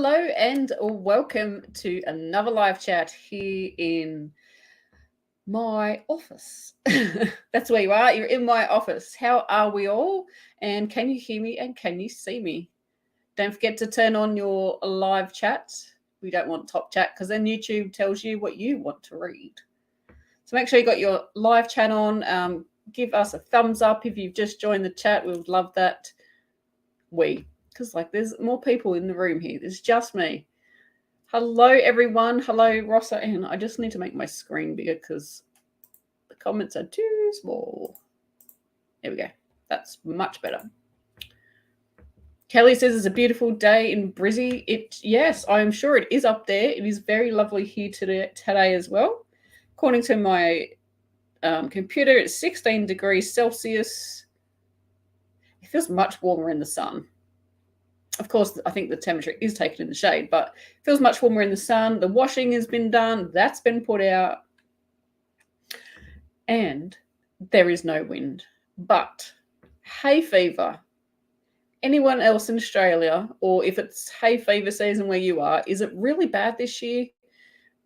Hello and welcome to another live chat here in my office. That's where you are. You're in my office. How are we all? And can you hear me and can you see me? Don't forget to turn on your live chat. We don't want top chat because then YouTube tells you what you want to read. So make sure you got your live chat on. Give us a thumbs up if you've just joined the chat. We would love that. Because there's more people in the room here. It's just me. Hello, everyone. Hello, Rossa. And I just need to make my screen bigger because the comments are too small. There we go. That's much better. Kelly says it's a beautiful day in Brizzy. Yes, I'm sure it is up there. It is very lovely here today as well. According to my computer, it's 16 degrees Celsius. It feels much warmer in the sun. Of course, I think the temperature is taken in the shade, but it feels much warmer in the sun. The washing has been done. That's been put out. And there is no wind. But hay fever. Anyone else in Australia, or if it's hay fever season where you are, is it really bad this year?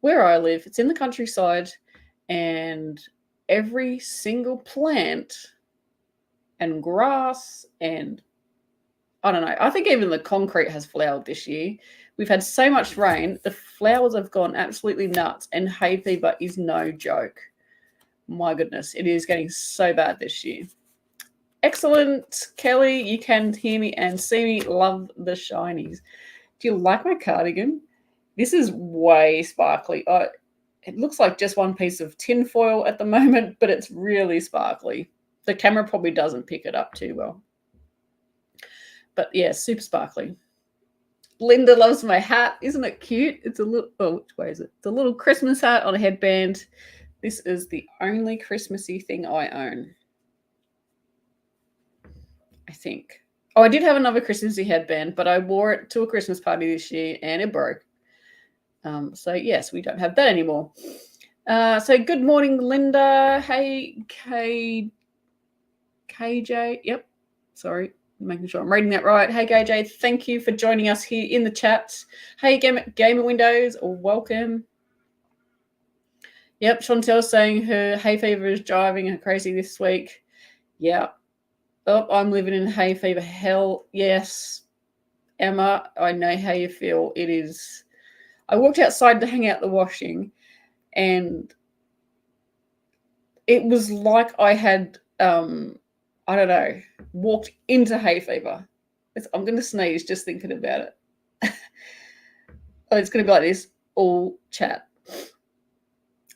Where I live, it's in the countryside, and every single plant and grass and I don't know. I think even the concrete has flowered this year. We've had so much rain. The flowers have gone absolutely nuts, and hay fever is no joke. My goodness, it is getting so bad this year. Excellent, Kelly. You can hear me and see me. Love the shinies. Do you like my cardigan? This is way sparkly. It looks like just one piece of tin foil at the moment, but it's really sparkly. The camera probably doesn't pick it up too well. But yeah, super sparkly. Linda loves my hat. Isn't it cute? It's a little, which way is it? It's a little Christmas hat on a headband. This is the only Christmassy thing I own, I think. Oh, I did have another Christmassy headband, but I wore it to a Christmas party this year and it broke. So yes, we don't have that anymore. So good morning, Linda. Hey, KJ. Yep. Sorry. Making sure I'm reading that right. Hey, KJ, thank you for joining us here in the chat. Hey, Gamer Windows, welcome. Yep, Chantelle's saying her hay fever is driving her crazy this week. Yeah. Oh, I'm living in hay fever hell. Yes. Emma, I know how you feel. It is. I walked outside to hang out the washing, and it was like I had I don't know, walked into hay fever. I'm going to sneeze just thinking about it. It's going to be like this all chat.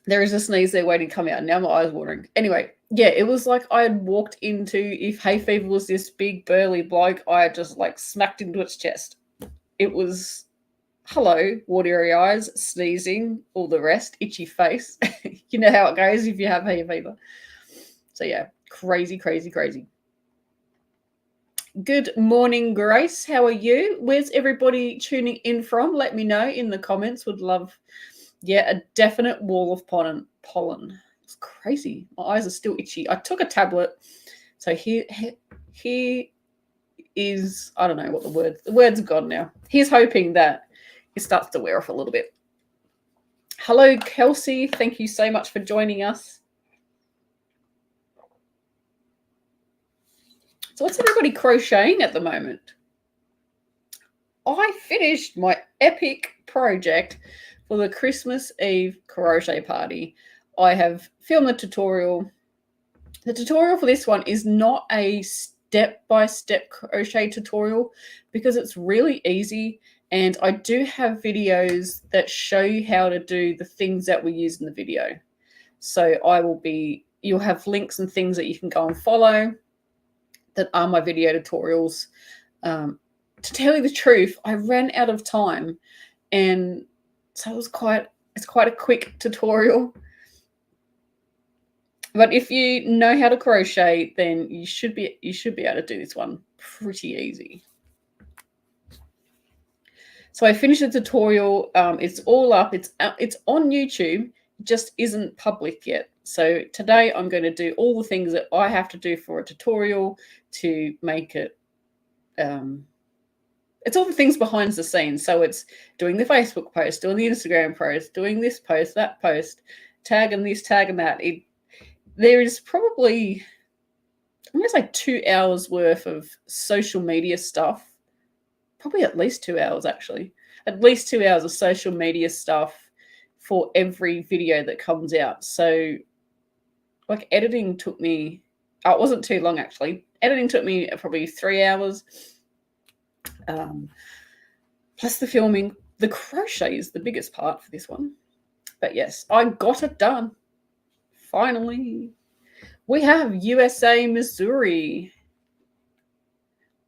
There is a sneeze there waiting to come out. Now my eyes watering. Anyway, yeah, it was like I had walked into, if hay fever was this big burly bloke, I had just smacked into its chest. It was, hello, watery eyes, sneezing, all the rest, itchy face. You know how it goes if you have hay fever. So yeah, crazy, crazy, crazy. Good morning, Grace. How are you? Where's everybody tuning in from? Let me know in the comments. Would love, a definite wall of pollen. It's crazy. My eyes are still itchy. I took a tablet. So here is, I don't know what the words are gone now. Here's hoping that it starts to wear off a little bit. Hello, Kelsey. Thank you so much for joining us. So what's everybody crocheting at the moment? I finished my epic project for the Christmas Eve crochet party. I have filmed the tutorial. The tutorial for this one is not a step-by-step crochet tutorial because it's really easy, and I do have videos that show you how to do the things that we use in the video. So you'll have links and things that you can go and follow that are my video tutorials. To tell you the truth, I ran out of time, and so it's quite a quick tutorial. But if you know how to crochet, then you should be able to do this one pretty easy. So I finished the tutorial. It's all up. It's on YouTube. It just isn't public yet. So today I'm going to do all the things that I have to do for a tutorial to make it It's all the things behind the scenes. So it's doing the Facebook post, doing the Instagram post, doing this post, that post, tagging this, tagging that. There is probably, I'm going to say 2 hours worth of social media stuff. Probably at least 2 hours, actually. At least 2 hours of social media stuff for every video that comes out. So, like, editing took me, oh, it wasn't too long, actually. Editing took me probably 3 hours. Plus the filming. The crochet is the biggest part for this one. But yes, I got it done. Finally. We have USA, Missouri.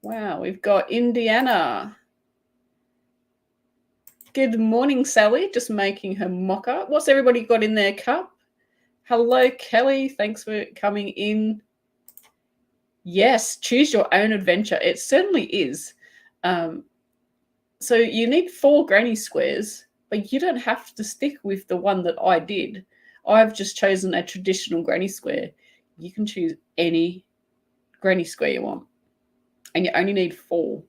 Wow, we've got Indiana. Good morning, Sally. Just making her mocha. What's everybody got in their cup? Hello, Kelly. Thanks for coming in. Yes, choose your own adventure. It certainly is. So you need 4 granny squares, but you don't have to stick with the one that I did. I've just chosen a traditional granny square. You can choose any granny square you want. And you only need 4,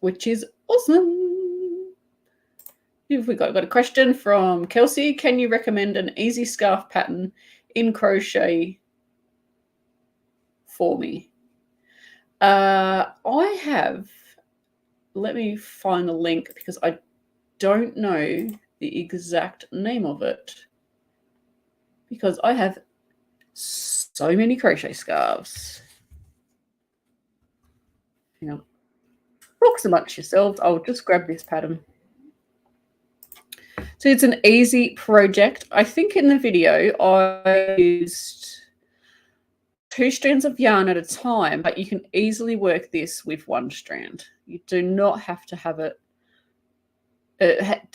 which is awesome. We've got a question from Kelsey. Can you recommend an easy scarf pattern in crochet for me? I have, let me find the link because I don't know the exact name of it, because I have so many crochet scarves. Hang on. Talk amongst yourselves. I'll just grab this pattern. So it's an easy project. I think in the video I used 2 strands of yarn at a time, but you can easily work this with 1 strand. You do not have to have it,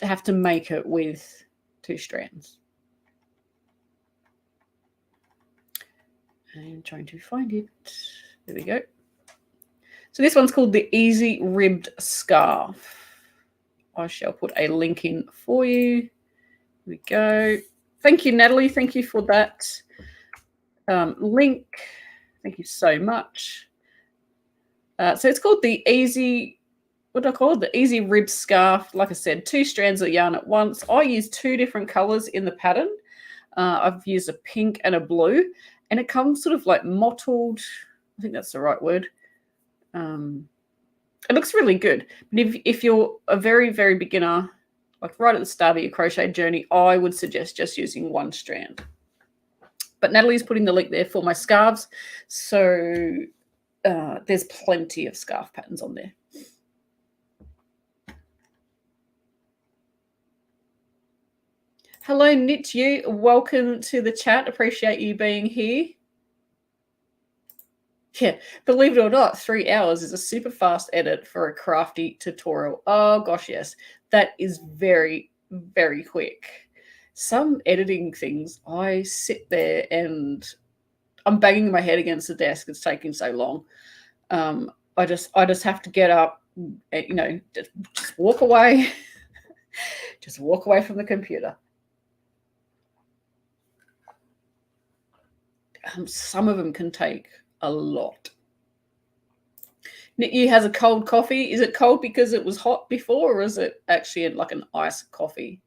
have to make it with 2 strands. I'm trying to find it. There we go. So this one's called the Easy Ribbed Scarf. I shall put a link in for you. Here we go. Thank you, Natalie. Thank you for that link. Thank you so much. So it's called the Easy, what do I call it? The Easy Ribbed Scarf. Like I said, 2 strands of yarn at once. I use 2 different colors in the pattern. I've used a pink and a blue, and it comes sort of like mottled. I think that's the right word. It looks really good. But if you're a very, very beginner, like right at the start of your crochet journey, I would suggest just using 1 strand. But Natalie's putting the link there for my scarves. So there's plenty of scarf patterns on there. Hello, Knit You. Welcome to the chat. Appreciate you being here. Yeah, believe it or not, 3 hours is a super fast edit for a crafty tutorial. Oh gosh, yes. That is very, very quick. Some editing things, I sit there and I'm banging my head against the desk. It's taking so long. I just have to get up, and, just walk away. Just walk away from the computer. Some of them can take a lot. Nikki has a cold coffee. Is it cold because it was hot before, or is it actually like an iced coffee?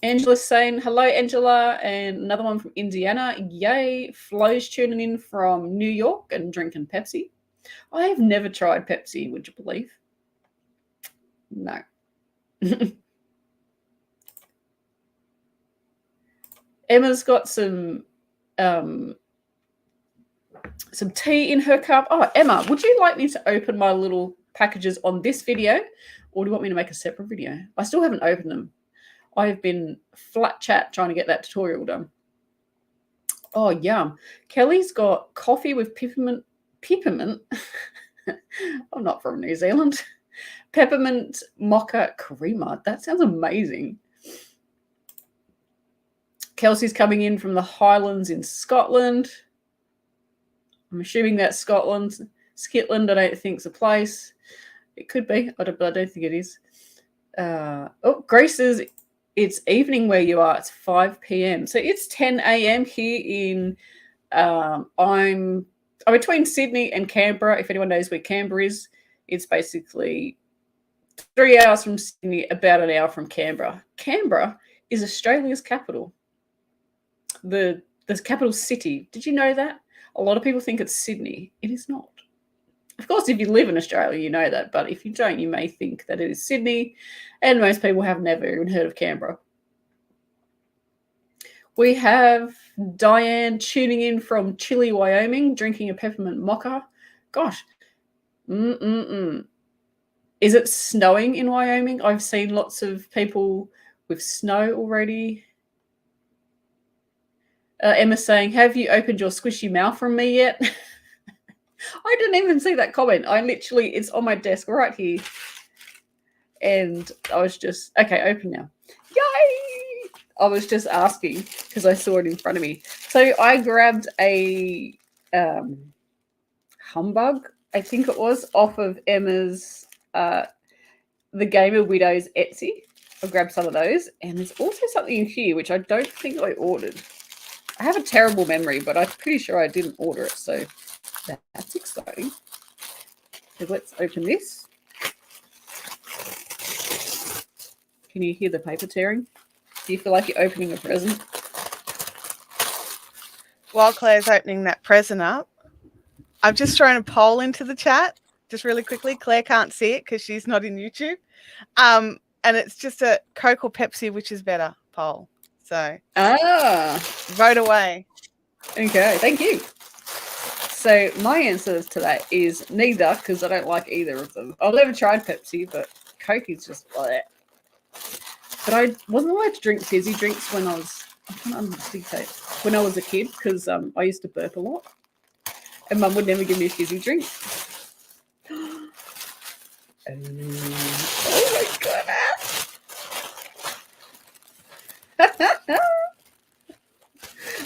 Angela's saying hello, Angela, and another one from Indiana. Yay. Flo's tuning in from New York and drinking Pepsi. I have never tried Pepsi, would you believe? No. Emma's got some tea in her cup. Oh, Emma, would you like me to open my little packages on this video, or do you want me to make a separate video? I still haven't opened them. I have been flat chat trying to get that tutorial done. Oh, yum. Kelly's got coffee with peppermint. I'm not from New Zealand. Peppermint mocha creamer. That sounds amazing. Kelsey's coming in from the Highlands in Scotland. I'm assuming that's Scotland. Skitland, I don't think is a place. It could be, but I don't think it is. Grace says it's evening where you are. It's 5 p.m. So it's 10 a.m. here in, I'm between Sydney and Canberra. If anyone knows where Canberra is, It's basically 3 hours from Sydney, about an hour from Canberra. Canberra is Australia's capital. The capital city. Did you know that? A lot of people think it's Sydney. It is not. Of course, if you live in Australia, you know that. But if you don't, you may think that it is Sydney. And most people have never even heard of Canberra. We have Diane tuning in from Chile, Wyoming, drinking a peppermint mocha. Gosh. Is it snowing in Wyoming? I've seen lots of people with snow already. Emma's saying, have you opened your squishy mouth from me yet? I didn't even see that comment. It's on my desk right here. And I was just, okay, open now. Yay! I was just asking because I saw it in front of me. So I grabbed a humbug, I think it was, off of Emma's The Gamer Widows Etsy. I grabbed some of those. And there's also something in here which I don't think I ordered. I have a terrible memory, but I'm pretty sure I didn't order it. So that's exciting. So let's open this. Can you hear the paper tearing? Do you feel like you're opening a present? While Claire's opening that present up, I've just thrown a poll into the chat, just really quickly. Claire can't see it because she's not in YouTube. And it's just a Coke or Pepsi, which is better poll. So vote away. Okay, thank you. So my answer to that is neither, because I don't like either of them. I've never tried Pepsi, but Coke is just bleh. But I wasn't allowed to drink fizzy drinks when I was a kid, because I used to burp a lot, and Mum would never give me a fizzy drink. Oh my goodness!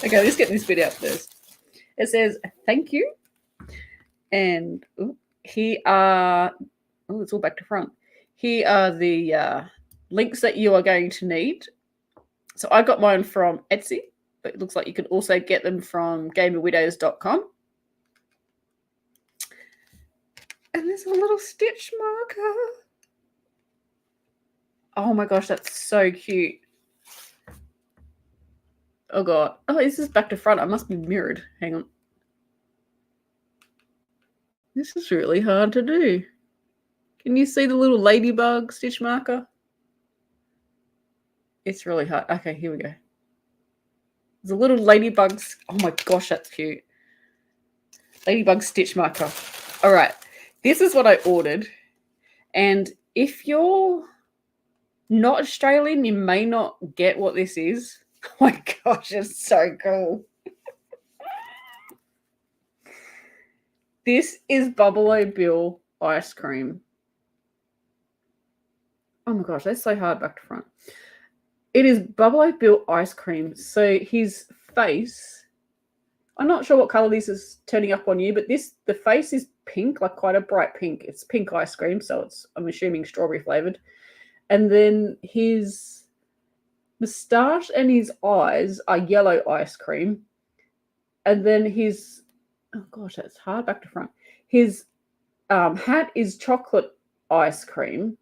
Okay, let's get this bit out first. It says, thank you. And here are, it's all back to front. Here are the links that you are going to need. So I got mine from Etsy, but it looks like you can also get them from gamerwidows.com. And there's a little stitch marker. Oh my gosh, that's so cute. Oh God. Oh, this is back to front. I must be mirrored. Hang on. This is really hard to do. Can you see the little ladybug stitch marker? It's really hard. Okay, here we go. There's a little ladybug. Oh my gosh, that's cute. Ladybug stitch marker. All right. This is what I ordered. And if you're not Australian, you may not get what this is. Oh my gosh, it's so cool. This is Buffalo Bill ice cream. Oh my gosh, that's so hard back to front. It is Buffalo Bill ice cream. So his face, I'm not sure what color this is turning up on you, but the face is pink, like quite a bright pink. It's pink ice cream, so it's, I'm assuming, strawberry flavored. And then his moustache and his eyes are yellow ice cream. And then his, oh gosh, that's hard back to front. His hat is chocolate ice cream,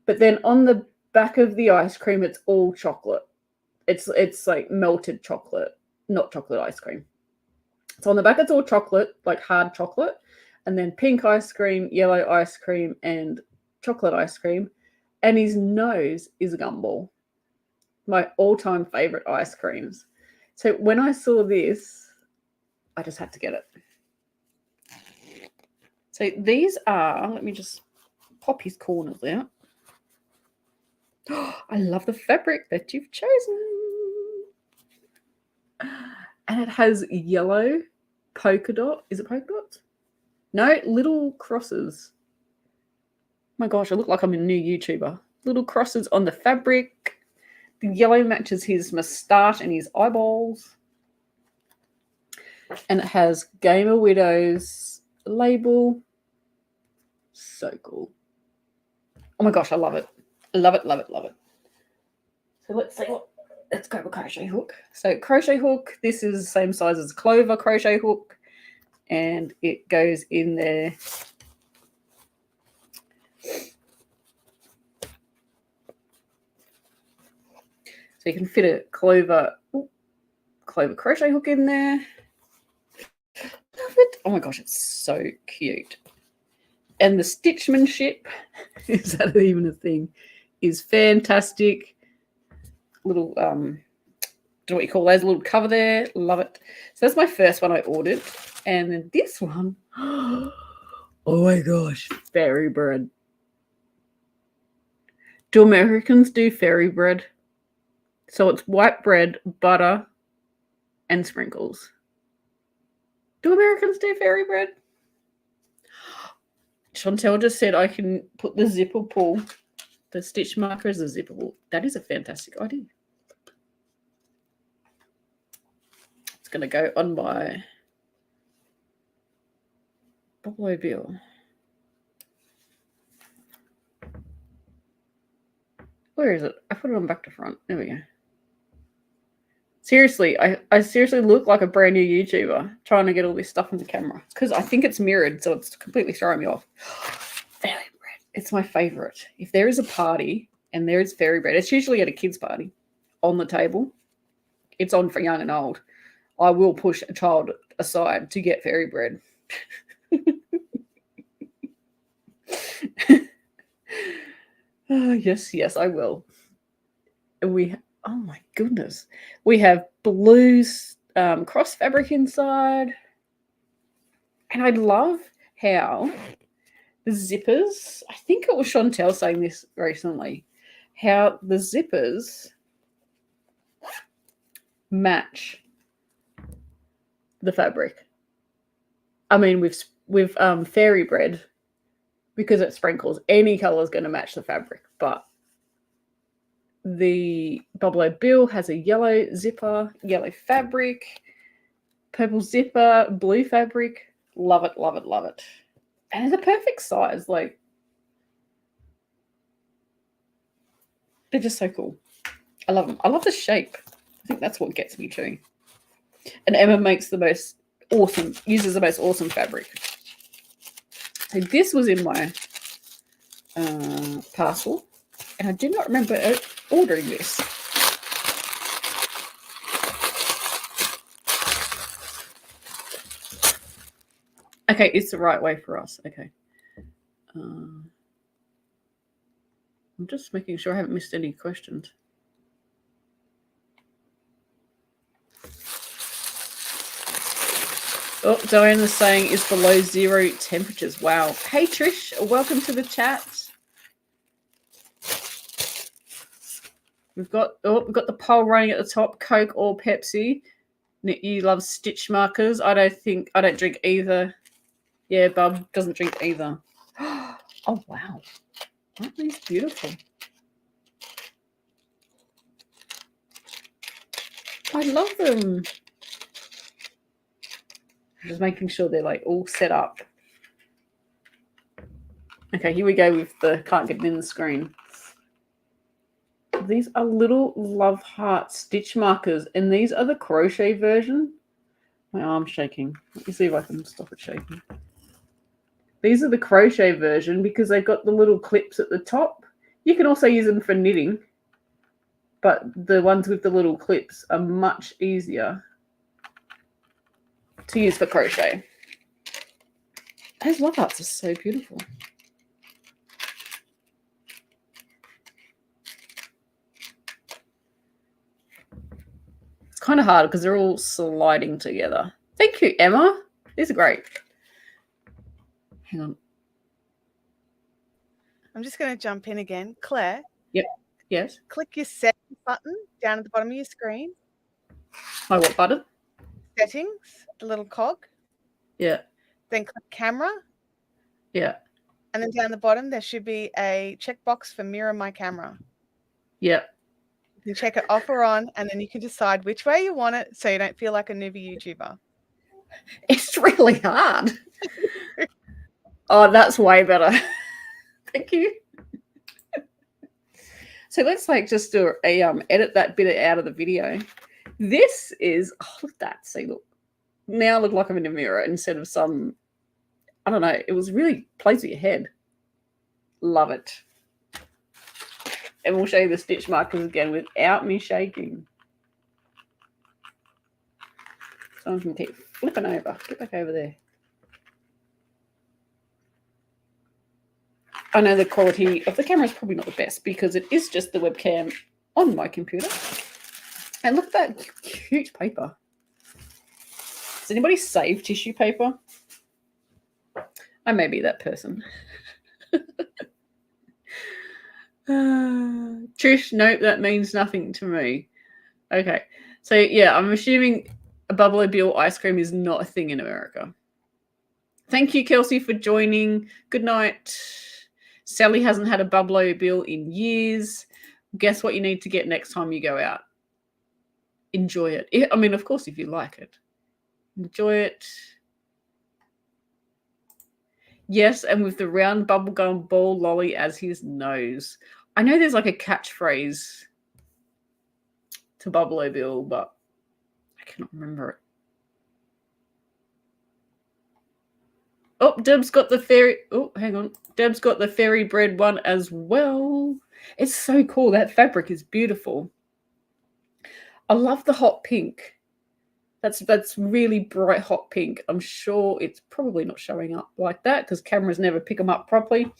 but then on the back of the ice cream, it's all chocolate. It's like melted chocolate, not chocolate ice cream. So on the back, it's all chocolate, like hard chocolate, and then pink ice cream, yellow ice cream, and chocolate ice cream. And his nose is a gumball. My all-time favorite ice creams. So when I saw this, I just had to get it. So these are, let me just pop his corners out. Oh, I love the fabric that you've chosen. And it has yellow polka dot. Is it polka dots? No, little crosses. My gosh, I look like I'm a new YouTuber. Little crosses on the fabric. The yellow matches his moustache and his eyeballs. And it has Gamer Widows label. So cool. Oh my gosh, I love it. Love it, love it, love it. So let's see what, let's grab a crochet hook. So crochet hook, this is the same size as Clover crochet hook. And it goes in there So you can fit a clover crochet hook in there. Love it. Oh my gosh, it's so cute. And the stitchmanship, is that even a thing, is fantastic. Little, do what you call those, little cover there. Love it. So that's my first one I ordered. And then this one, oh my gosh, fairy bread. Do Americans do fairy bread? So it's white bread, butter, and sprinkles. Do Americans do fairy bread? Chantelle just said I can put the zipper pull, the stitch marker as a zipper pull. That is a fantastic idea. It's going to go on my Boblo bill. Where is it? I put it on back to front. There we go. Seriously, I seriously look like a brand new YouTuber trying to get all this stuff on the camera. It's because I think it's mirrored, so it's completely throwing me off. Fairy bread. It's my favorite. If there is a party and there is fairy bread, it's usually at a kid's party on the table. It's on for young and old. I will push a child aside to get fairy bread. Oh, yes, I will. Oh my goodness. We have blue cross fabric inside. And I love how the zippers, I think it was Chantelle saying this recently, how the zippers match the fabric. I mean, with fairy bread, because it sprinkles, any color is going to match the fabric, but the Boblo bill has a yellow zipper, yellow fabric, purple zipper, blue fabric. Love it, love it, love it. And it's a perfect size. Like, they're just so cool. I love them. I love the shape. I think that's what gets me too. And Emma makes the most awesome, uses the most awesome fabric. So this was in my parcel. And I do not remember ordering this. Okay, it's the right way for us. Okay. I'm just making sure I haven't missed any questions. Oh, Diane is saying it's below 0 temperatures. Wow. Hey, Trish, welcome to the chat. We've got the poll running at the top. Coke or Pepsi? You love stitch markers. I don't drink either. Yeah, Bub doesn't drink either. Oh wow, aren't these beautiful? I love them. I'm just making sure they're like all set up. Okay, here we go with the can't get it in the screen. These are little love heart stitch markers, and these are the crochet version. My arm's shaking. Let me see if I can stop it shaking. These are the crochet version because they've got the little clips at the top. You can also use them for knitting, but the ones with the little clips are much easier to use for crochet. Those love hearts are so beautiful. It's kind of hard because they're all sliding together. Thank you, Emma. These are great. Hang on. I'm just going to jump in again. Claire. Yep. Yes. Click your settings button down at the bottom of your screen. My what button? Settings, the little cog. Yeah. Then click camera. Yeah. And then down the bottom, there should be a checkbox for mirror my camera. Yeah. You can check it off or on, and then you can decide which way you want it so you don't feel like a newbie YouTuber. It's really hard. Oh, that's way better. Thank you. So let's just do a edit that bit out of the video. This is, oh, look at that. See, look. Now I look like I'm in a mirror instead of some, I don't know. It was really plays with your head. Love it. And we'll show you the stitch markers again without me shaking. Someone can keep flipping over. Get back over there. I know the quality of the camera is probably not the best because it is just the webcam on my computer. And look at that cute paper. Does anybody save tissue paper? I may be that person. Trish, nope, that means nothing to me. Okay. So, yeah, I'm assuming a Buffalo Bill ice cream is not a thing in America. Thank you, Kelsey, for joining. Good night. Sally hasn't had a Buffalo Bill in years. Guess what you need to get next time you go out? Enjoy it. I mean, of course, if you like it. Enjoy it. Yes, and with the round bubblegum ball lolly as his nose. I know there's like a catchphrase to Buffalo Bill, but I cannot remember it. Oh, Deb's got the fairy. Oh, hang on. Deb's got the fairy bread one as well. It's so cool. That fabric is beautiful. I love the hot pink. That's really bright hot pink. I'm sure it's probably not showing up like that because cameras never pick them up properly.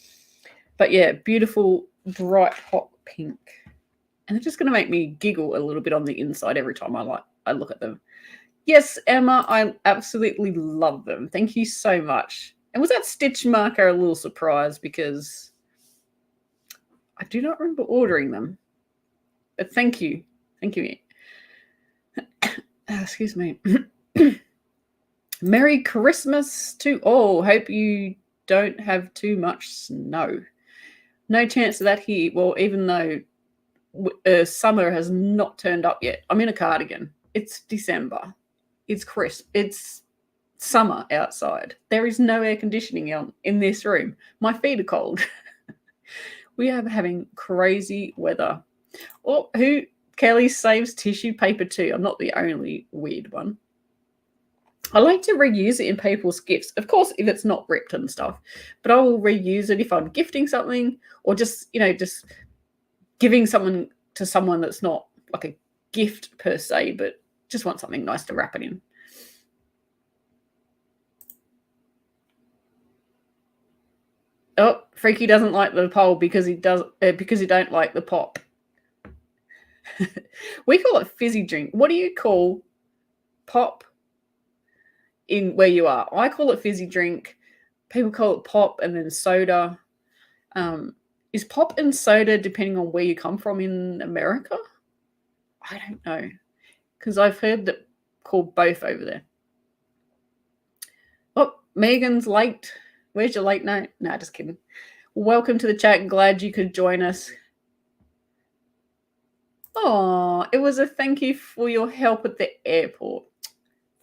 But yeah, beautiful, bright hot pink. And they're just going to make me giggle a little bit on the inside every time I look at them. Yes, Emma, I absolutely love them. Thank you so much. And was that stitch marker a little surprise because I do not remember ordering them. But thank you. Thank you. Excuse me. Merry Christmas to all. Hope you don't have too much snow. No chance of that here. Well, even though summer has not turned up yet. I'm in a cardigan. It's December. It's crisp. It's summer outside. There is no air conditioning on in this room. My feet are cold. We are having crazy weather. Oh, Kelly saves tissue paper too. I'm not the only weird one. I like to reuse it in people's gifts. Of course, if it's not ripped and stuff. But I will reuse it if I'm gifting something or just giving something to someone that's not like a gift per se, but just want something nice to wrap it in. Oh, Freaky doesn't like the poll because he don't like the pop. We call it fizzy drink. What do you call pop in where you are? I call it fizzy drink. People call it pop and then soda. Is pop and soda depending on where you come from in America? I don't know. Because I've heard that called both over there. Oh, Megan's late. Where's your late note? Nah, just kidding. Welcome to the chat. Glad you could join us. Oh, it was a thank you for your help at the airport.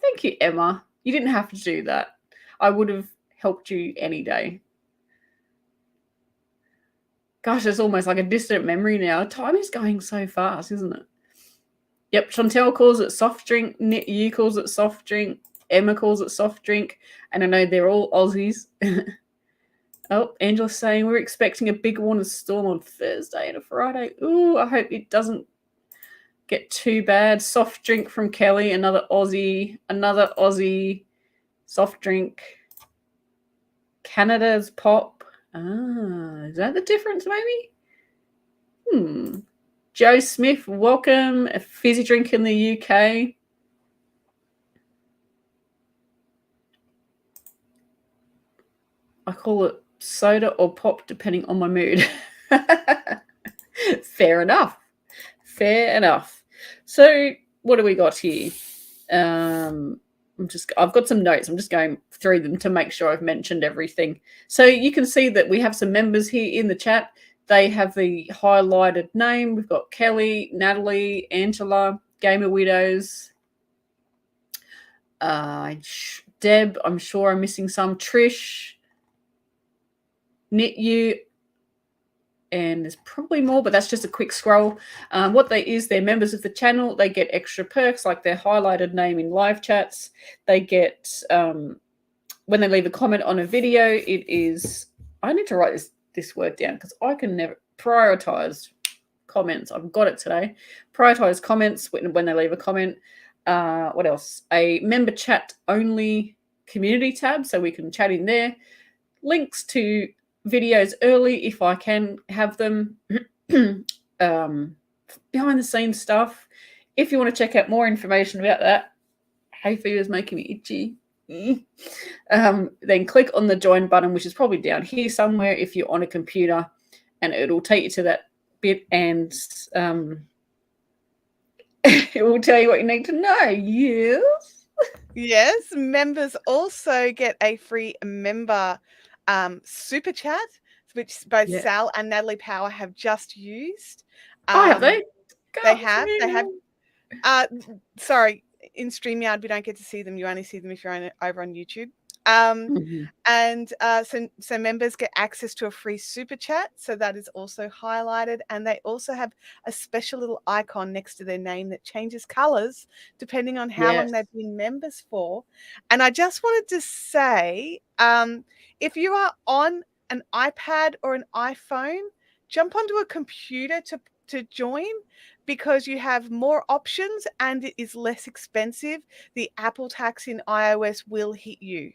Thank you, Emma. You didn't have to do that. I would have helped you any day. Gosh, it's almost like a distant memory now. Time is going so fast, isn't it? Yep, Chantelle calls it soft drink. You calls it soft drink. Emma calls it soft drink. And I know they're all Aussies. Oh, Angela's saying we're expecting a big warm storm on Thursday and a Friday. Ooh, I hope it doesn't get too bad. Soft drink from Kelly, another Aussie soft drink. Canada's pop. Is that the difference maybe? Joe Smith, welcome. A fizzy drink in the UK. I call it soda or pop depending on my mood. Fair enough. So what do we got here? I've got some notes. I'm just going through them to make sure I've mentioned everything. So you can see that we have some members here in the chat. They have the highlighted name. We've got Kelly, Natalie, Angela, Gamer Widows, Deb. I'm sure I'm missing some. Trish, Knit You, and there's probably more, but that's just a quick scroll. They're members of the channel. They get extra perks like their highlighted name in live chats. They get, when they leave a comment on a video, I need to write this word down because I can never prioritize. comments. I've got it today. Prioritize comments when they leave a comment. What else? A member chat only community tab, so we can chat in there. Links to videos early if I can have them. Behind the scenes stuff. If you want to check out more information about that, hay fever is making me itchy. Then click on the join button, which is probably down here somewhere if you're on a computer, and it'll take you to that bit, and it will tell you what you need to know. Yes, members also get a free member super chat, which both Sal and Natalie Power have just used. Have they? They have. Sorry, in StreamYard we don't get to see them. You only see them if you're over on YouTube. And so members get access to a free super chat, so that is also highlighted, and they also have a special little icon next to their name that changes colors depending on how long they've been members for. And I just wanted to say, if you are on an iPad or an iPhone, jump onto a computer to join, because you have more options and it is less expensive. The Apple tax in iOS will hit you.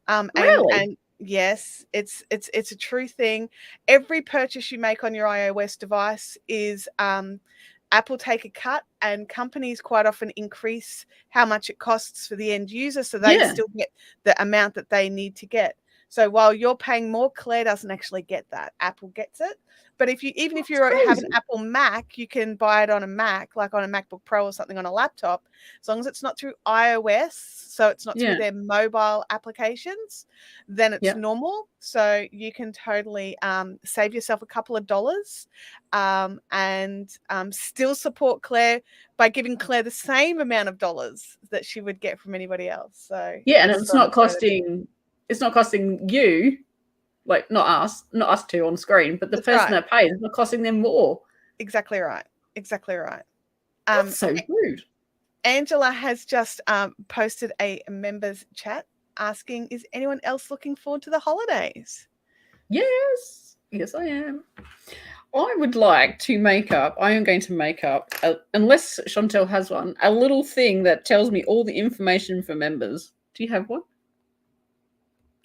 Really? And yes, it's a true thing. Every purchase you make on your iOS device is Apple take a cut, and companies quite often increase how much it costs for the end user, so they still get the amount that they need to get. So while you're paying more, Claire doesn't actually get that. Apple gets it. But if you have an Apple Mac, you can buy it on a Mac, like on a MacBook Pro or something on a laptop, as long as it's not through iOS, so it's not through their mobile applications, then it's normal. So you can totally save yourself a couple of dollars and still support Claire by giving Claire the same amount of dollars that she would get from anybody else. So and it's not costing. It's not costing you, like not us two on screen, but the person that pays is not costing them more. Exactly right. That's so rude. Angela has just posted a members chat asking, is anyone else looking forward to the holidays? Yes, I am. I would like to make up, unless Chantelle has one, a little thing that tells me all the information for members. Do you have one?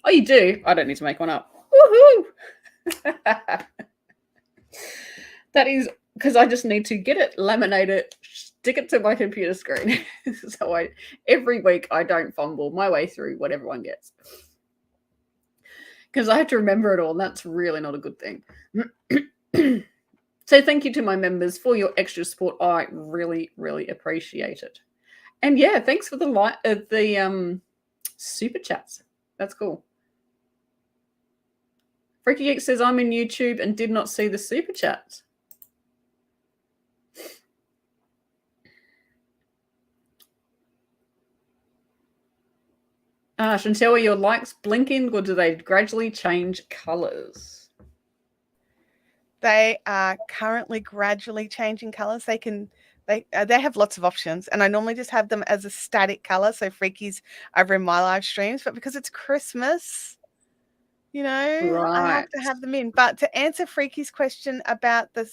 Oh, you do? I don't need to make one up. Woohoo! That is because I just need to get it, laminate it, stick it to my computer screen. So every week I don't fumble my way through what everyone gets. Because I have to remember it all, and that's really not a good thing. So thank you to my members for your extra support. I really, really appreciate it. And thanks for the super chats. That's cool. Freaky Geek says, I'm in YouTube and did not see the super chats. Chantelle, are your likes blinking, or do they gradually change colours? They are currently gradually changing colours. They have lots of options, and I normally just have them as a static colour, so Freakies over in my live streams. But because it's Christmas, I have to have them in. But to answer Freaky's question about the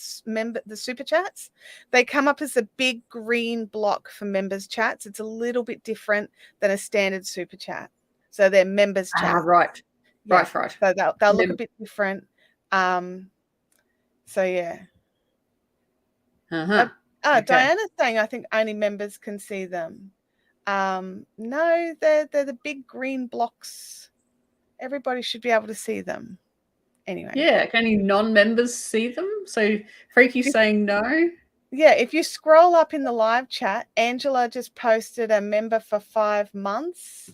super chats, they come up as a big green block for members chats. It's a little bit different than a standard super chat. So they're members chats. Right. So they'll look a bit different. So yeah. Okay. Diana's saying I think only members can see them. No, they're the big green blocks. Everybody should be able to see them. Anyway. Yeah, can any non-members see them? So Freaky's saying no? Yeah, if you scroll up in the live chat, Angela just posted a member for 5 months.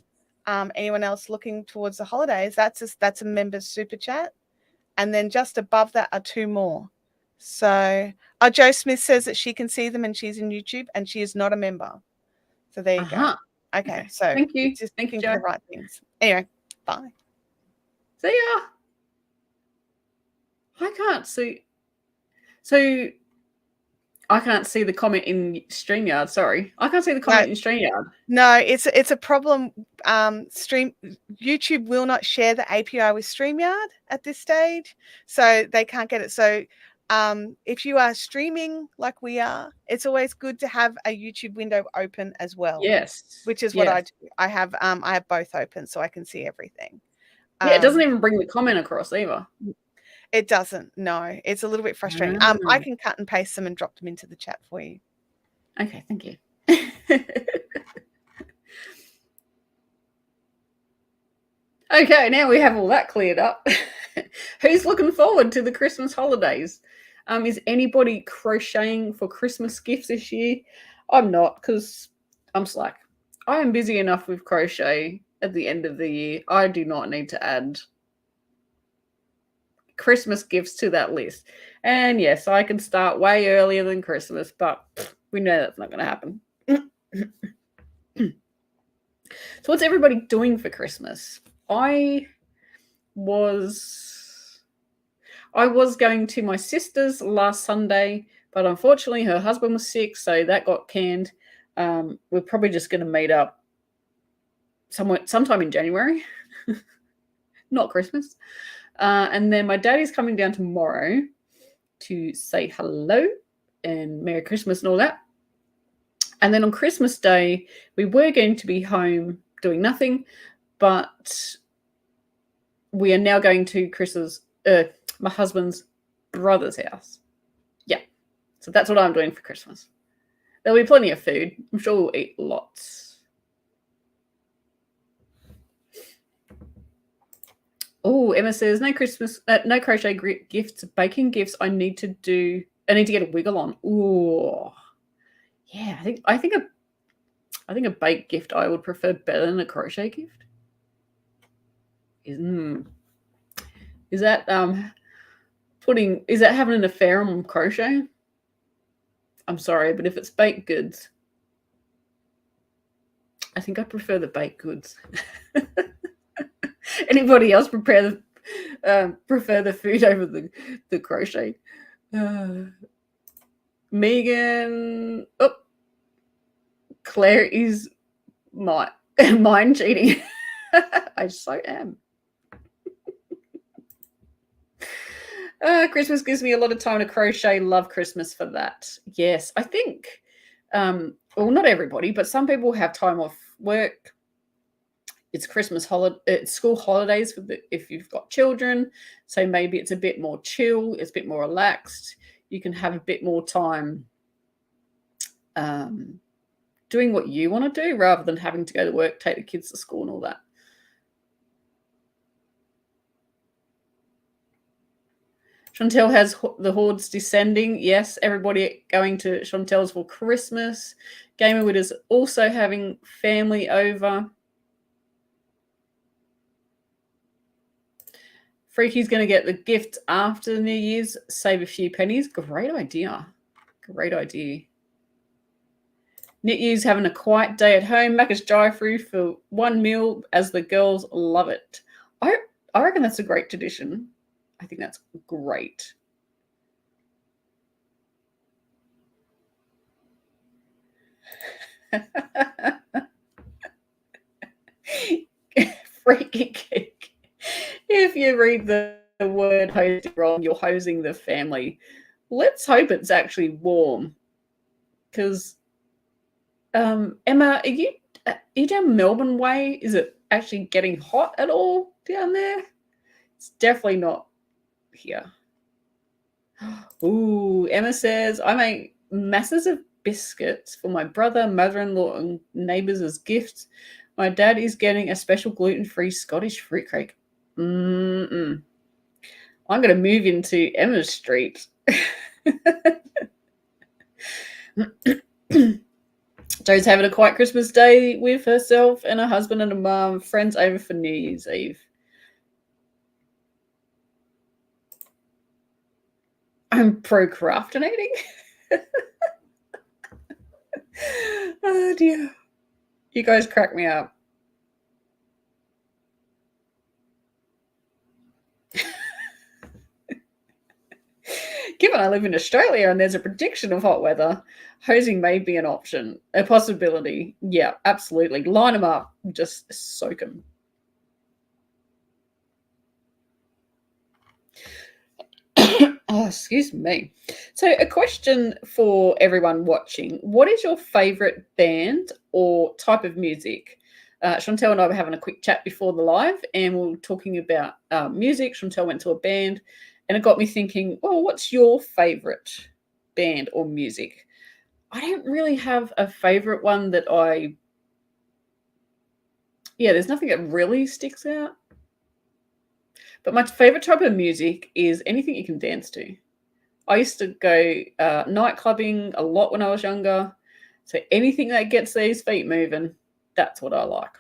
Anyone else looking towards the holidays, that's a member's super chat. And then just above that are 2 more. So Jo Smith says that she can see them and she's in YouTube and she is not a member. So there you go. Okay, so thank you. Just thinking the right things. Anyway, bye. See ya. I can't see. So I can't see the comment in StreamYard. Sorry, I can't see the comment in StreamYard. No, it's a problem. YouTube will not share the API with StreamYard at this stage, so they can't get it. So If you are streaming like we are, it's always good to have a YouTube window open as well. Yes. Which is what I do. I have both open so I can see everything. Yeah, it doesn't even bring the comment across either. It doesn't. No, it's a little bit frustrating. I can cut and paste them and drop them into the chat for you. Okay, thank you. Okay, now we have all that cleared up. Who's looking forward to the Christmas holidays? Is anybody crocheting for Christmas gifts this year? I'm not, because I'm slack. I am busy enough with crochet at the end of the year. I do not need to add Christmas gifts to that list. And yes, I can start way earlier than Christmas, but we know that's not going to happen. So what's everybody doing for Christmas? I was going to my sister's last Sunday, but unfortunately her husband was sick, so that got canned. We're probably just going to meet up sometime in January, not Christmas. And then my daddy's coming down tomorrow to say hello and Merry Christmas and all that. And then on Christmas Day, we were going to be home doing nothing, but we are now going to my husband's brother's house. Yeah. So that's what I'm doing for Christmas. There'll be plenty of food. I'm sure we'll eat lots. Oh, Emma says, no crochet gifts, baking gifts. I need to get a wiggle on. Ooh. Yeah, I think a baked gift I would prefer better than a crochet gift. Is that having an affair on crochet? I'm sorry, but if it's baked goods, I think I prefer the baked goods. Anybody else prefer the food over the crochet? Megan, Claire is mind cheating. I so am. Christmas gives me a lot of time to crochet. Love Christmas for that. Yes, I think, well, not everybody, but some people have time off work. It's it's school holidays if you've got children. So maybe it's a bit more chill. It's a bit more relaxed. You can have a bit more time doing what you want to do rather than having to go to work, take the kids to school and all that. Chantelle has the hordes descending. Yes, everybody going to Chantelle's for Christmas. Gamerwood is also having family over. Freaky's going to get the gift after New Year's, save a few pennies. Great idea. Great idea. Knit You's having a quiet day at home. Macca's drive-through for one meal as the girls love it. I reckon that's a great tradition. I think that's great. Freaky cake. If you read the word hosting wrong, you're hosing the family. Let's hope it's actually warm. Because, Emma, are you down Melbourne way? Is it actually getting hot at all down there? It's definitely not here. Ooh, Emma says, I make masses of biscuits for my brother, mother-in-law, and neighbours as gifts. My dad is getting a special gluten-free Scottish fruitcake. I'm going to move into Emma Street. Jo's having a quiet Christmas day with herself and her husband and her mum, friends over for New Year's Eve. I'm procrastinating. Oh dear. You guys crack me up. Given I live in Australia and there's a prediction of hot weather, hosing may be an option, a possibility. Yeah, absolutely. Line them up. Just soak them. Oh, excuse me. So, a question for everyone watching. What is your favourite band or type of music? Chantelle and I were having a quick chat before the live, and we were talking about music. Chantelle went to a band, and it got me thinking, well, what's your favourite band or music? I don't really have a favourite one that there's nothing that really sticks out. But my favourite type of music is anything you can dance to. I used to go night clubbing a lot when I was younger. So anything that gets these feet moving, that's what I like.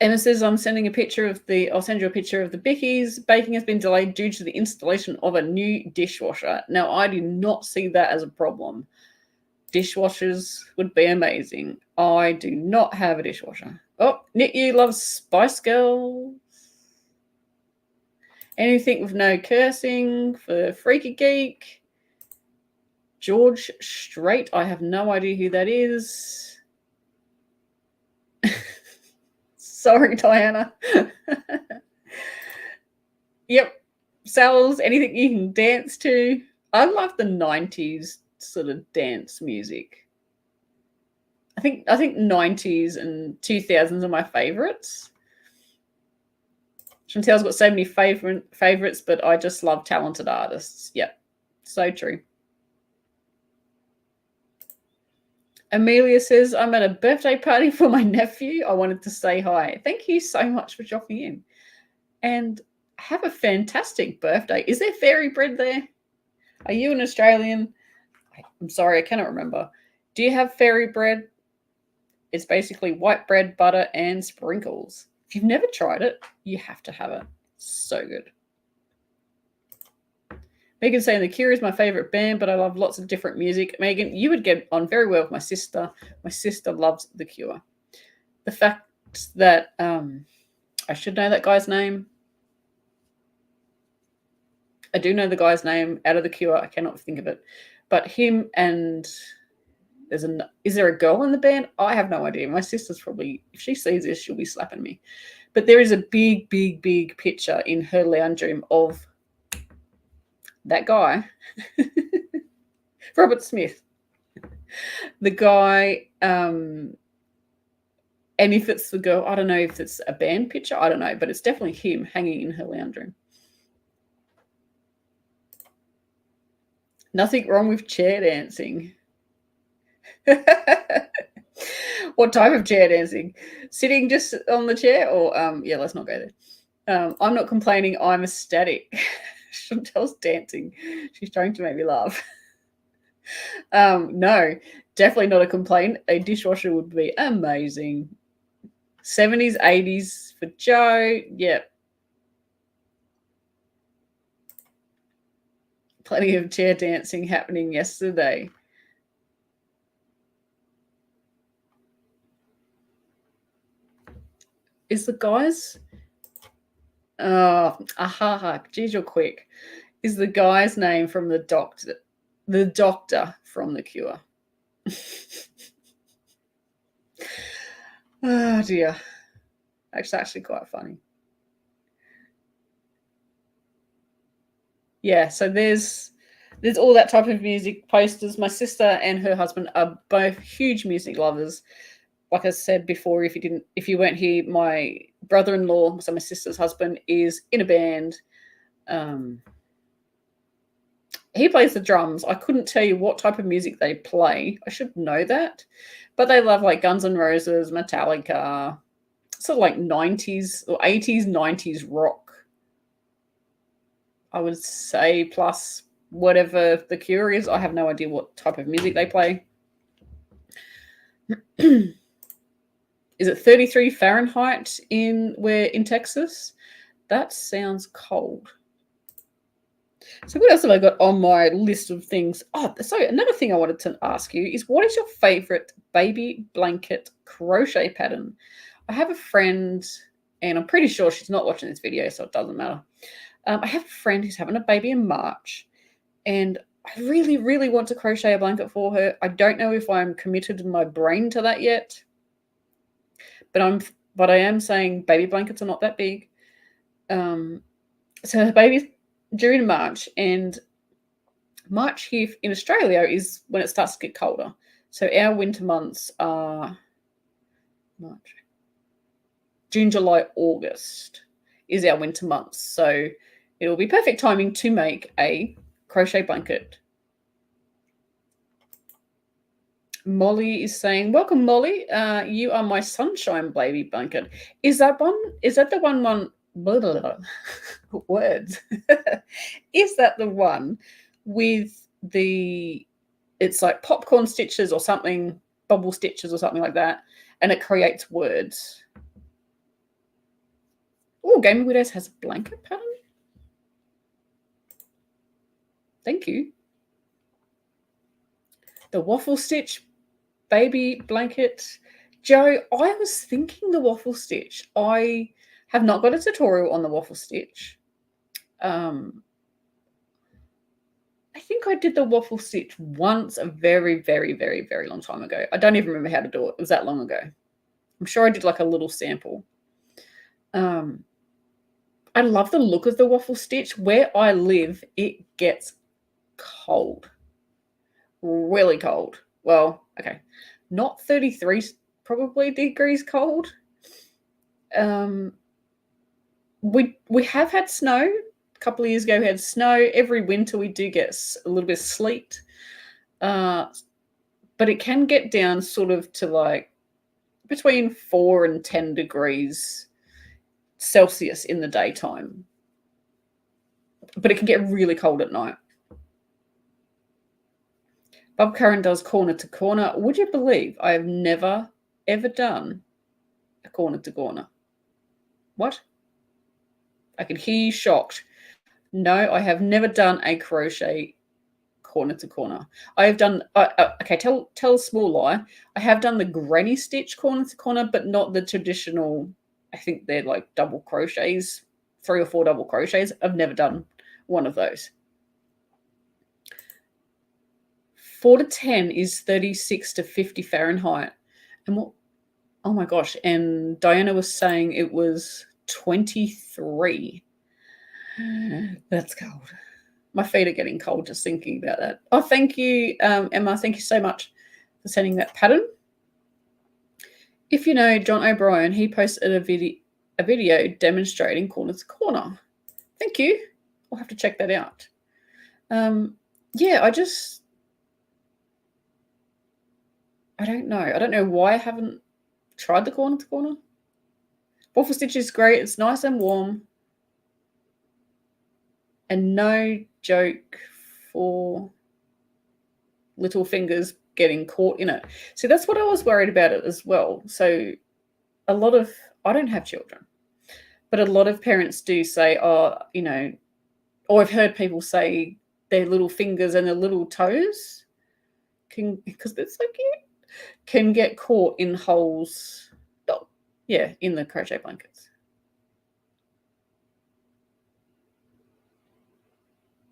Emma says, I'll send you a picture of the Bickies. Baking has been delayed due to the installation of a new dishwasher. Now, I do not see that as a problem. Dishwashers would be amazing. I do not have a dishwasher. Oh, Nick, you love Spice Girls. Anything with no cursing for Freaky Geek. George Strait. I have no idea who that is. Sorry, Diana. Yep. Sal's, anything you can dance to. I love the 90s sort of dance music. I think 90s and 2000s are my favorites. Chantelle's got so many favorites, but I just love talented artists. Yep. So true. Amelia says, I'm at a birthday party for my nephew. I wanted to say hi. Thank you so much for dropping in. And have a fantastic birthday. Is there fairy bread there? Are you an Australian? I'm sorry, I cannot remember. Do you have fairy bread? It's basically white bread, butter, and sprinkles. If you've never tried it, you have to have it. So good. Megan saying The Cure is my favourite band, but I love lots of different music. Megan, you would get on very well with my sister. My sister loves The Cure. The fact that I should know that guy's name. I do know the guy's name out of The Cure. I cannot think of it. But him and is there a girl in the band? I have no idea. My sister's probably, if she sees this, she'll be slapping me. But there is a big, big, big picture in her lounge room of that guy, Robert Smith. The guy, and if it's the girl, I don't know if it's a band picture. I don't know, but it's definitely him hanging in her lounge room. Nothing wrong with chair dancing. What type of chair dancing? Sitting just on the chair, or let's not go there. I'm not complaining. I'm ecstatic. Chantelle's dancing. She's trying to make me laugh. No, definitely not a complaint. A dishwasher would be amazing. 70s, 80s for Joe. Yep. Plenty of chair dancing happening yesterday. Is the guys? Geez, you're quick. Is the guy's name from the doctor? The doctor from The Cure. Oh dear. That's actually quite funny. Yeah, so there's all that type of music posters. My sister and her husband are both huge music lovers. Like I said before, if you weren't here, my brother-in-law, so my sister's husband, is in a band. He plays the drums. I couldn't tell you what type of music they play. I should know that. But they love like Guns N' Roses, Metallica, sort of like 90s or 80s, 90s rock. I would say, plus whatever The Cure is. I have no idea what type of music they play. Is it 33 Fahrenheit in Texas? That sounds cold. So what else have I got on my list of things? Oh, so another thing I wanted to ask you is, what is your favorite baby blanket crochet pattern? I have a friend, and I'm pretty sure she's not watching this video, so it doesn't matter. I have a friend who's having a baby in March, and I really, really want to crochet a blanket for her. I don't know if I'm committed in my brain to that yet, but I am saying baby blankets are not that big. So her baby's due in March, and March here in Australia is when it starts to get colder. So our winter months are March, June, July, August is our winter months. So it'll be perfect timing to make a crochet blanket. Molly is saying, welcome, Molly. You are my sunshine baby blanket. Is that the one blah, blah, blah. Words. Is that the one with it's like popcorn stitches or something, bubble stitches or something like that, and it creates words? Oh, Gaming Widows has a blanket pattern. Thank you. The waffle stitch baby blanket. Joe, I was thinking the waffle stitch. I have not got a tutorial on the waffle stitch. I think I did the waffle stitch once a very, very, very, very long time ago. I don't even remember how to do it. It was that long ago. I'm sure I did like a little sample. I love the look of the waffle stitch. Where I live, it gets cold. Really cold. Well, okay. Not 33 probably degrees cold. We have had snow. A couple of years ago we had snow. Every winter we do get a little bit of sleet. But it can get down sort of to like between 4 and 10 degrees Celsius in the daytime. But it can get really cold at night. Bob Curran does corner to corner. Would you believe I have never, ever done a corner to corner? What? I can hear you shocked. No, I have never done a crochet corner to corner. I have done, okay, tell a small lie. I have done the granny stitch corner to corner, but not the traditional, I think they're like double crochets, 3 or 4 double crochets. I've never done one of those. 4 to 10 is 36 to 50 Fahrenheit. And what? Oh my gosh. And Diana was saying it was 23. That's cold. My feet are getting cold just thinking about that. Oh, thank you, Emma. Thank you so much for sending that pattern. If you know John O'Brien, he posted a video demonstrating corner to corner. Thank you. I'll have to check that out. Yeah, I don't know. I don't know why I haven't tried the corner to corner. Waffle stitch is great. It's nice and warm. And no joke for little fingers getting caught in it. See, that's what I was worried about it as well. So I don't have children, but a lot of parents do say, or I've heard people say their little fingers and their little toes because they're so cute, can get caught in holes. Yeah, in the crochet blankets.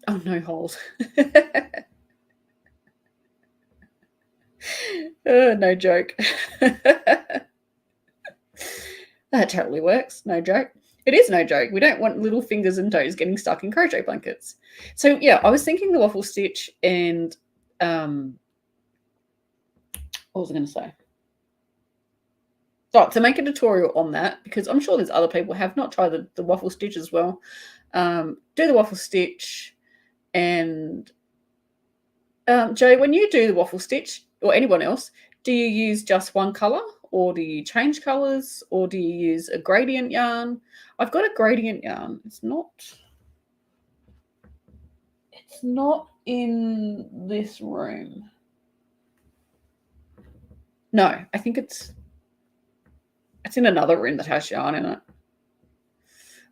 Oh, no holes. No joke. That totally works. No joke. It is no joke. We don't want little fingers and toes getting stuck in crochet blankets. So yeah, I was thinking the waffle stitch and what was I going to say? So to make a tutorial on that, because I'm sure there's other people who have not tried the waffle stitch as well. Do the waffle stitch, and Joe, when you do the waffle stitch, or anyone else, do you use just one color, or do you change colors, or do you use a gradient yarn? I've got a gradient yarn. It's not in this room. No, I think it's in another room that has yarn in it.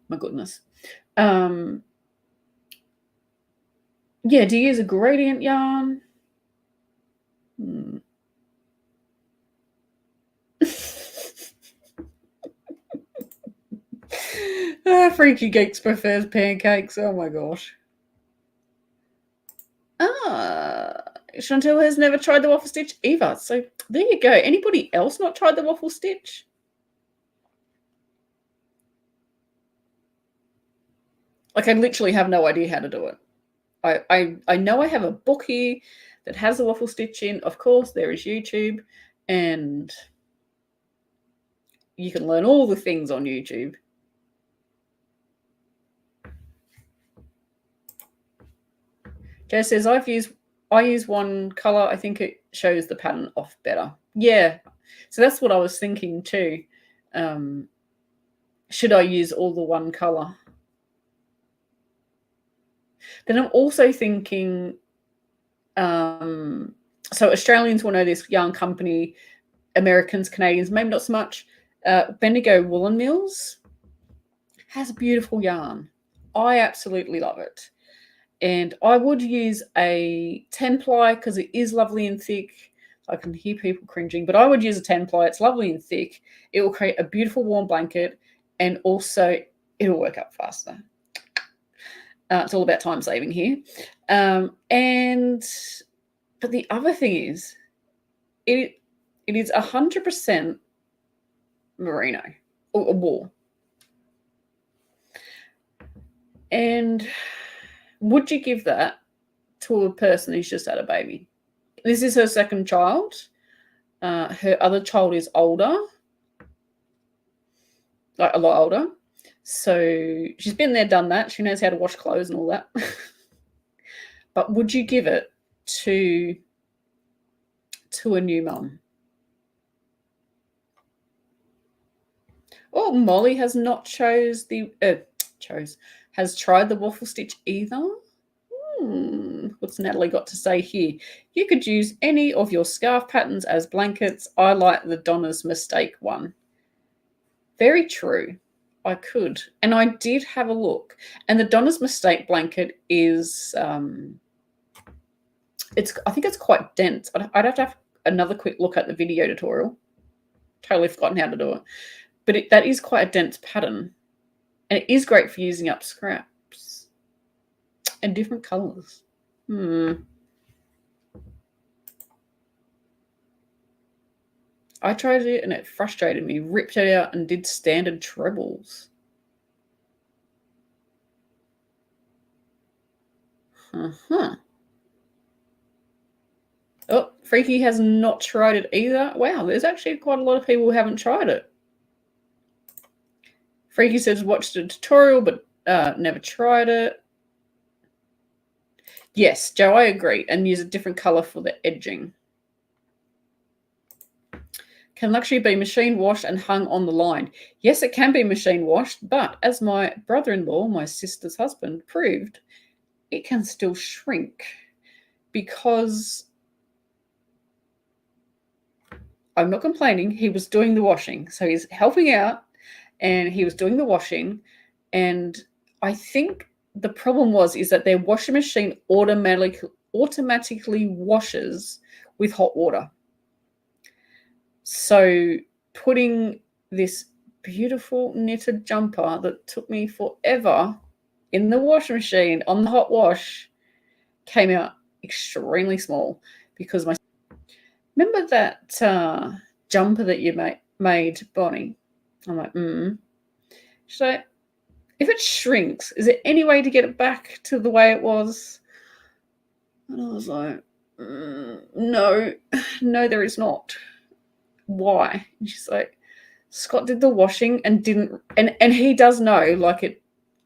My goodness. Yeah, do you use a gradient yarn? Freaky Geeks prefers pancakes. Oh my gosh. Chantelle has never tried the waffle stitch either. So there you go. Anybody else not tried the waffle stitch? Like, I literally have no idea how to do it. I know I have a book here that has the waffle stitch in. Of course, there is YouTube, and you can learn all the things on YouTube. Joe says, I use one color. I think it shows the pattern off better. Yeah. So that's what I was thinking too. Should I use all the one color? Then I'm also thinking, so Australians will know this yarn company, Americans, Canadians, maybe not so much. Bendigo Woolen Mills has beautiful yarn. I absolutely love it. And I would use a 10-ply because it is lovely and thick. I can hear people cringing, but I would use a 10-ply. It's lovely and thick. It will create a beautiful warm blanket, and also it'll work up faster. It's all about time saving here. But the other thing is, it is 100% merino or wool. And would you give that to a person who's just had a baby? This is her second child. Her other child is older, like a lot older. So she's been there, done that. She knows how to wash clothes and all that. But would you give it to a new mum? Oh, Molly has not has tried the waffle stitch either. What's Natalie got to say here? You could use any of your scarf patterns as blankets. I like the Donna's Mistake one. Very true. I could. And I did have a look. And the Donna's Mistake blanket is, I think it's quite dense. I'd have to have another quick look at the video tutorial. Totally forgotten how to do it. But that is quite a dense pattern. And it is great for using up scraps. And different colours. I tried it and it frustrated me. Ripped it out and did standard trebles. Oh, Freaky has not tried it either. Wow, there's actually quite a lot of people who haven't tried it. Freaky says watched a tutorial but never tried it. Yes, Joe, I agree. And use a different colour for the edging. Can luxury be machine washed and hung on the line? Yes, it can be machine washed, but as my brother-in-law, my sister's husband, proved, it can still shrink because I'm not complaining. He was doing the washing. So he's helping out and he was doing the washing. And I think the problem is that their washing machine automatically washes with hot water. So putting this beautiful knitted jumper that took me forever in the washing machine on the hot wash came out extremely small because remember that jumper that you made, Bonnie? I'm like, She's like, if it shrinks, is there any way to get it back to the way it was? And I was like, no, there is not. Why? And she's like, Scott did the washing and didn't, and he does know, like it,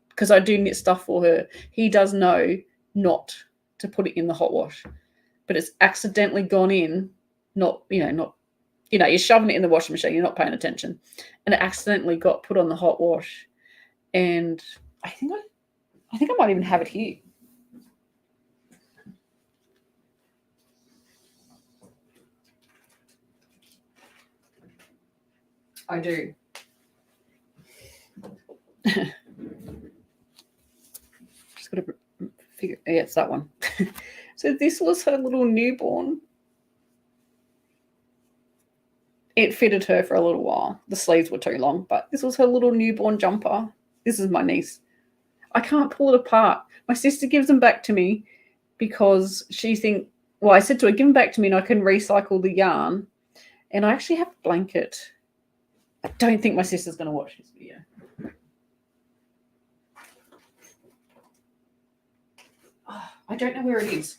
because I do knit stuff for her. He does know not to put it in the hot wash, but it's accidentally gone in. You're shoving it in the washing machine. You're not paying attention, and it accidentally got put on the hot wash. And I think I might even have it here. I do. Just got to figure. Yeah, it's that one. So this was her little newborn. It fitted her for a little while. The sleeves were too long, but this was her little newborn jumper. This is my niece. I can't pull it apart. My sister gives them back to me, because I said to her, give them back to me and I can recycle the yarn. And I actually have a blanket. I don't think my sister's going to watch this video. Oh, I don't know where it is.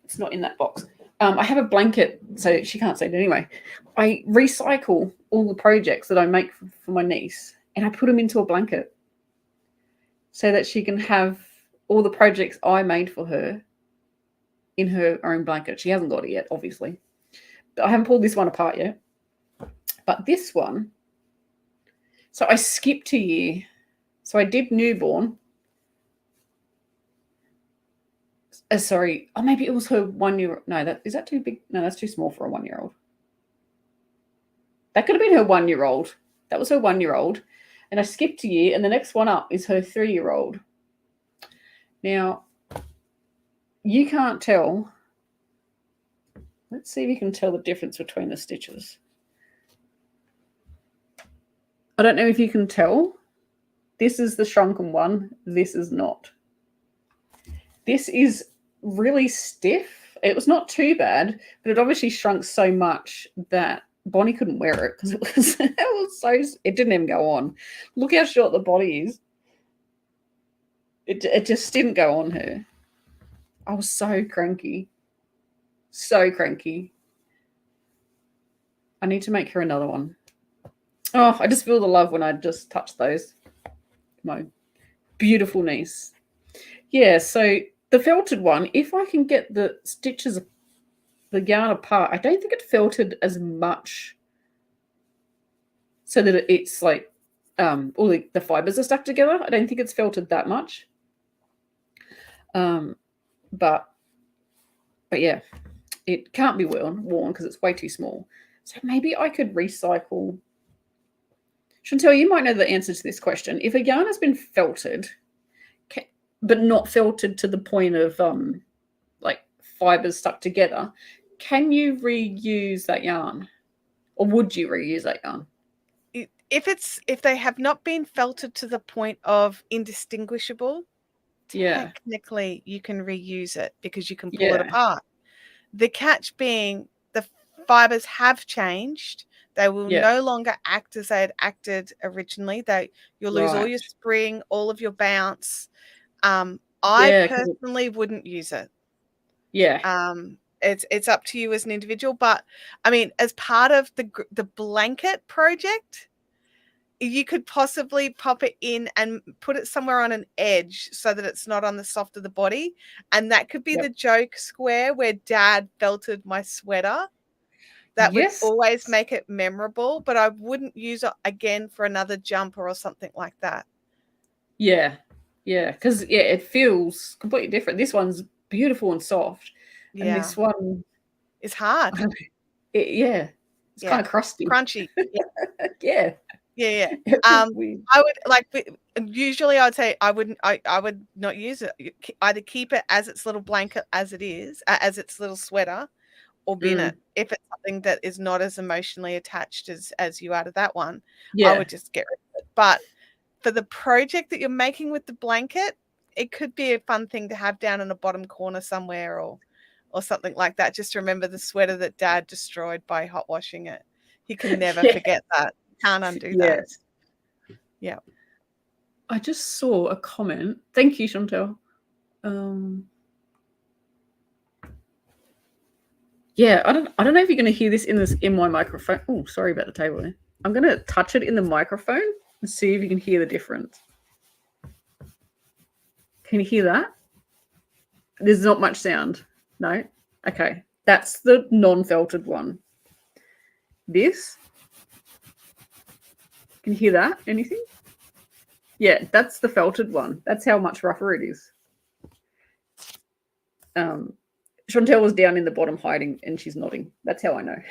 It's not in that box. I have a blanket, so she can't see it anyway. I recycle all the projects that I make for my niece, and I put them into a blanket so that she can have all the projects I made for her in her own blanket. She hasn't got it yet, obviously. But I haven't pulled this one apart yet. But this one, so I skipped a year. So I did newborn. Sorry. Oh, maybe it was her 1 year. No, is that too big? No, that's too small for a 1 year old. That could have been her 1 year old. That was her 1 year old. And I skipped a year, and the next one up is her 3 year old. Now, you can't tell. Let's see if you can tell the difference between the stitches. I don't know if you can tell. This is the shrunken one. This is not. This is really stiff. It was not too bad, but it obviously shrunk so much that Bonnie couldn't wear it because it didn't even go on. Look how short the body is. It just didn't go on her. I was so cranky. So cranky. I need to make her another one. Oh, I just feel the love when I just touch those. My beautiful niece. Yeah, so the felted one, if I can get the stitches, the yarn apart, I don't think it felted as much so that it's like all the fibers are stuck together. I don't think it's felted that much. But yeah, it can't be worn because it's way too small. So maybe I could recycle. Chantelle, you might know the answer to this question. If a yarn has been felted, but not felted to the point of like fibers stuck together, can you reuse that yarn, or would you reuse that yarn? If they have not been felted to the point of indistinguishable, technically you can reuse it because you can pull it apart. The catch being the fibers have changed. They will no longer act as they had acted originally. You'll lose all your spring, all of your bounce. I personally wouldn't use it. Yeah. It's up to you as an individual, but I mean, as part of the blanket project, you could possibly pop it in and put it somewhere on an edge so that it's not on the soft of the body, and that could be the joke square where Dad felted my sweater. That would always make it memorable, but I wouldn't use it again for another jumper or something like that. Yeah, because it feels completely different. This one's beautiful and soft, and this one is hard. It's kind of crusty, crunchy. Yeah. I would usually I'd say I would not use it. Either keep it as its little blanket as it is, as its little sweater, or bin it. If it's something that is not as emotionally attached as you are to that one, I would just get rid of it. But for the project that you're making with the blanket, it could be a fun thing to have down in a bottom corner somewhere or something like that. Just remember the sweater that Dad destroyed by hot washing it. He can never forget that. Can't undo that. Yeah. I just saw a comment. Thank you, Chantelle. Yeah, I don't know if you're going to hear this in my microphone. Oh, sorry about the table there. I'm going to touch it in the microphone and see if you can hear the difference. Can you hear that? There's not much sound. No? Okay. That's the non-felted one. This. Can you hear that? Anything? Yeah, that's the felted one. That's how much rougher it is. Chantelle was down in the bottom hiding and she's nodding. That's how I know.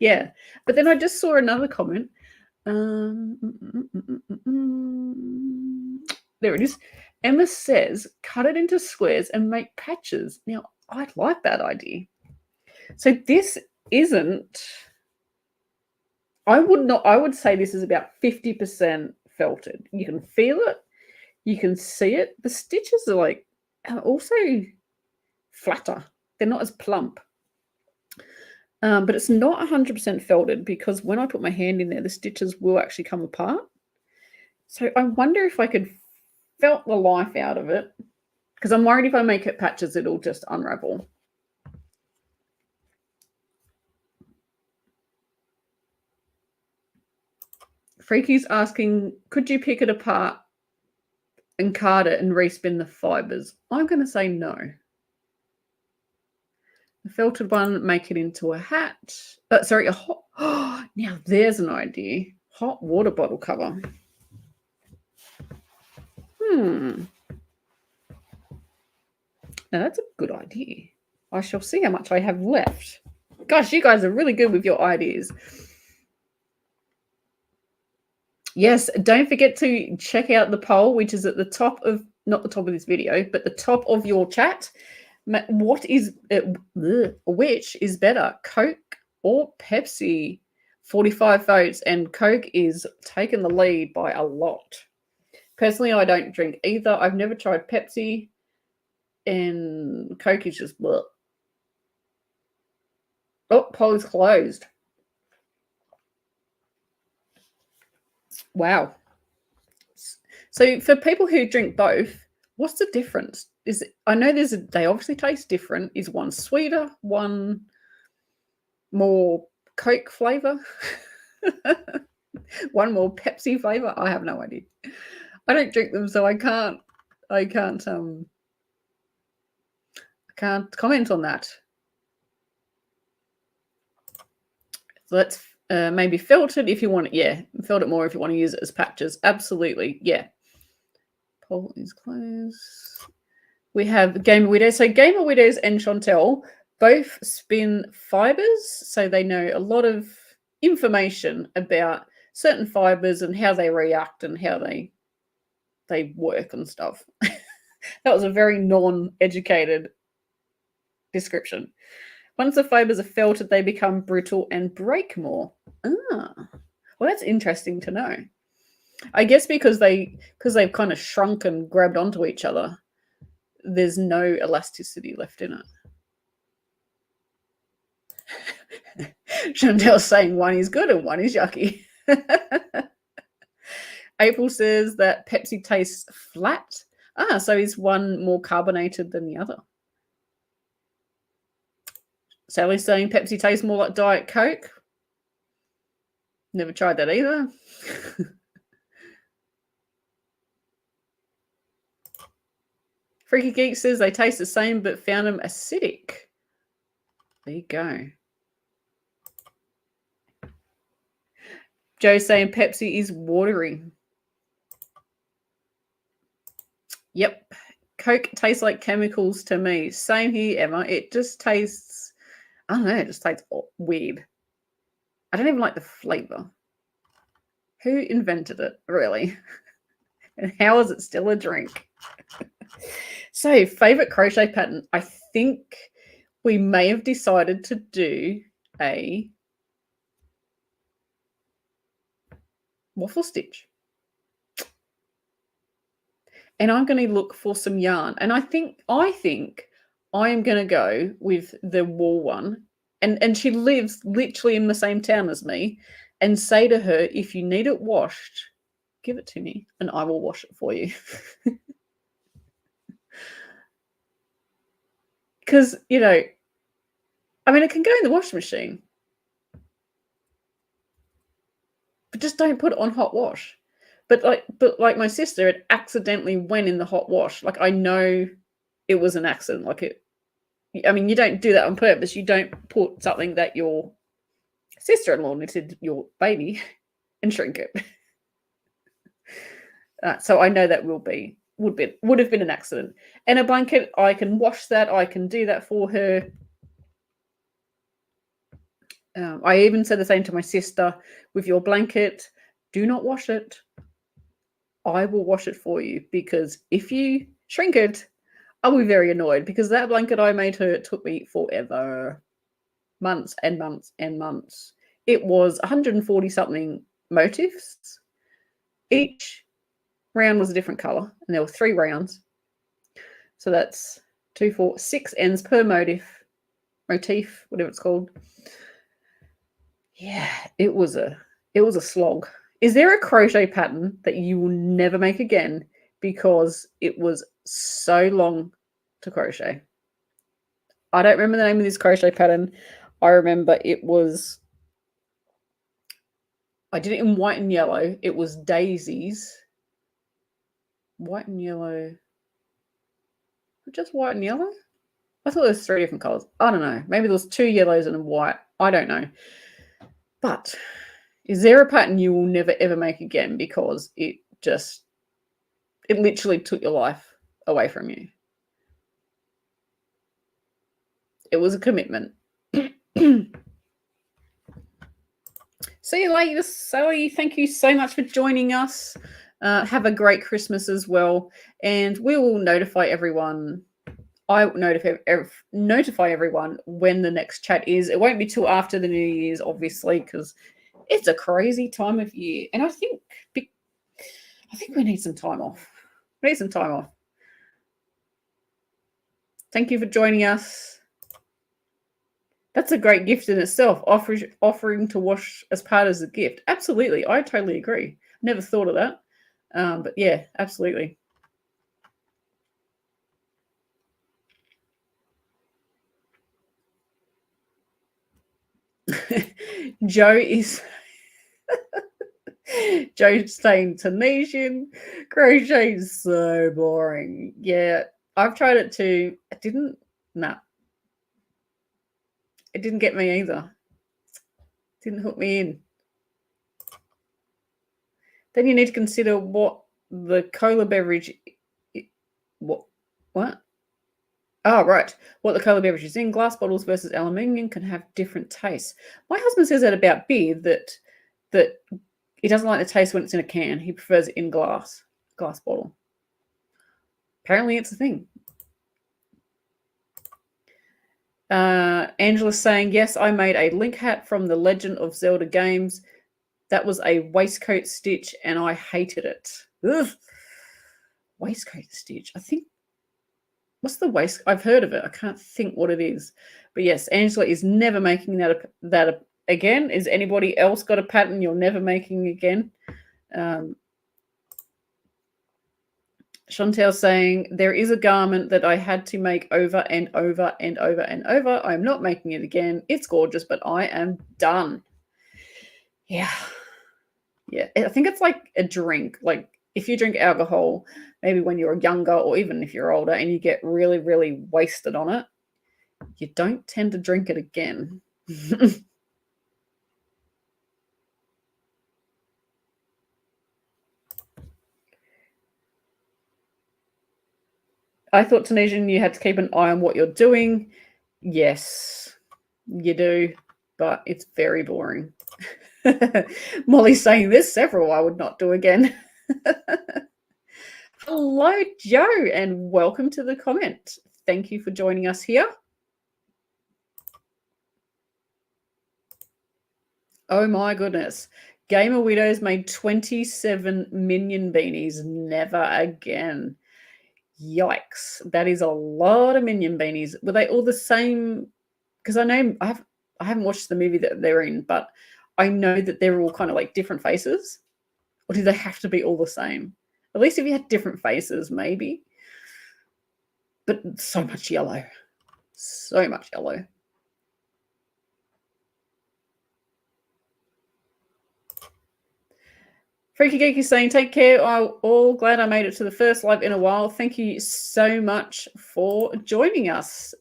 Yeah. But then I just saw another comment. There it is. Emma says, cut it into squares and make patches. Now, I like that idea. So this isn't, I would say this is about 50% felted. You can feel it. You can see it. The stitches are also flatter. They're not as plump. But it's not 100% felted because when I put my hand in there, the stitches will actually come apart. So I wonder if I could felt the life out of it, because I'm worried if I make it patches, it'll just unravel. Freaky's asking, could you pick it apart and card it and respin the fibers? I'm going to say no. The felted one, make it into a hat. Sorry, a hot. Oh, now there's an idea. Hot water bottle cover. Now that's a good idea. I shall see how much I have left. Gosh, you guys are really good with your ideas. Yes, don't forget to check out the poll, which is at the top of, not the top of this video, but the top of your chat. What is, which is better, Coke or Pepsi? 45 votes, and Coke is taking the lead by a lot. Personally, I don't drink either. I've never tried Pepsi, and Coke is just bleh. Oh, poll is closed. Wow. So for people who drink both, what's the difference? I know they obviously taste different. Is one sweeter, one more Coke flavor, one more Pepsi flavor? I have no idea. I don't drink them, so I can't comment on that. So let's maybe felt it if you want it. Yeah, felt it more if you want to use it as patches. Absolutely, yeah. Poll is closed. We have Gamer Widows. So Gamer Widows and Chantelle both spin fibers, so they know a lot of information about certain fibers and how they react and how they work and stuff. That was a very non-educated description. Once the fibers are felted, they become brittle and break more. Well, that's interesting to know. I guess because they've kind of shrunk and grabbed onto each other, there's no elasticity left in it. Chantelle's saying one is good and one is yucky. April says that Pepsi tastes flat. So is one more carbonated than the other? Sally's saying Pepsi tastes more like Diet Coke. Never tried that either. Freaky Geek says they taste the same but found them acidic. There you go. Joe's saying Pepsi is watery. Yep. Coke tastes like chemicals to me. Same here, Emma. It just tastes, I don't know, it just tastes weird. I don't even like the flavor. Who invented it, really? And how is it still a drink? So, favorite crochet pattern. I think we may have decided to do a waffle stitch. And I'm going to look for some yarn. And I think I am going to go with the wool one. And she lives literally in the same town as me. And say to her, if you need it washed, give it to me and I will wash it for you. Because, you know, I mean, it can go in the washing machine. But just don't put it on hot wash. But like my sister, it accidentally went in the hot wash. Like, I know it was an accident. I mean, you don't do that on purpose. You don't put something that your sister-in-law knitted your baby and shrink it. So I know that would have been an accident. And a blanket, I can wash that. I can do that for her. I even said the same to my sister. With your blanket, do not wash it. I will wash it for you, because if you shrink it, I'll be very annoyed, because that blanket I made her, it took me forever. Months and months and months. It was 140 something motifs. Each round was a different color, and there were 3 rounds. So that's 2, 4, 6 ends per motif, whatever it's called. Yeah, it was a slog. Is there a crochet pattern that you will never make again because it was so long to crochet? I don't remember the name of this crochet pattern. I remember I did it in white and yellow. It was daisies. White and yellow. Just white and yellow? I thought there was 3 different colors. I don't know. Maybe there was 2 yellows and a white. I don't know. But is there a pattern you will never ever make again because it literally took your life away from you? It was a commitment. See you later, Sally. Thank you so much for joining us. Have a great Christmas as well. And we will notify everyone. I will notify everyone when the next chat is. It won't be till after the New Year's, obviously, because it's a crazy time of year. And I think we need some time off. Thank you for joining us. That's a great gift in itself, offering to wash as part of the gift. Absolutely. I totally agree. Never thought of that. But yeah, absolutely. Joe's saying Tunisian. Crochet is so boring. Yeah, I've tried it too. It didn't get me either. Didn't hook me in. Then you need to consider what the cola beverage. What? Oh, right. What the cola beverage is in. Glass bottles versus aluminium can have different tastes. My husband says that about beer, that he doesn't like the taste when it's in a can. He prefers it in glass bottle. Apparently it's a thing. Angela's saying, yes, I made a Link hat from the Legend of Zelda games. That was a waistcoat stitch and I hated it. Ugh. Waistcoat stitch. I think, what's the waist? I've heard of it. I can't think what it is. But yes, Angela is never making that again. Is anybody else got a pattern you're never making again? Chantelle saying, there is a garment that I had to make over and over and over and over. I'm not making it again. It's gorgeous, but I am done. Yeah. I think it's like a drink. Like if you drink alcohol, maybe when you're younger or even if you're older and you get really, really wasted on it, you don't tend to drink it again. I thought Tunisian, you had to keep an eye on what you're doing. Yes, you do, but it's very boring. Molly's saying there's several I would not do again. Hello, Joe, and welcome to the comment. Thank you for joining us here. Oh my goodness. Gamer Widows made 27 minion beanies. Never again. Yikes. That is a lot of minion beanies. Were they all the same? Because I know I haven't watched the movie that they're in, but I know that they're all kind of like different faces. Or do they have to be all the same? At least if you had different faces, maybe. But so much yellow. So much yellow. Freaky Geek is saying, take care. I'm all glad I made it to the first live in a while. Thank you so much for joining us,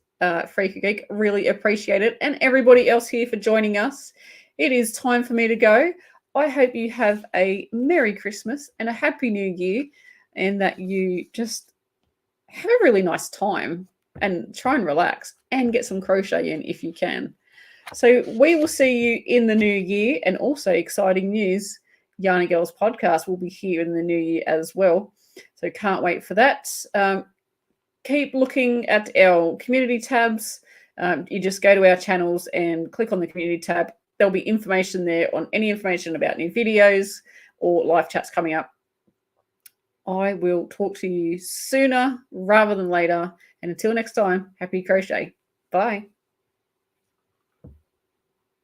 Freaky Geek. Really appreciate it. And everybody else here for joining us. It is time for me to go. I hope you have a Merry Christmas and a Happy New Year and that you just have a really nice time and try and relax and get some crochet in if you can. So we will see you in the new year, and also exciting news, Yarny Girls podcast will be here in the new year as well. So can't wait for that. Keep looking at our community tabs. You just go to our channels and click on the community tab. There'll be information there on any information about new videos or live chats coming up. I will talk to you sooner rather than later. And until next time, happy crochet. Bye.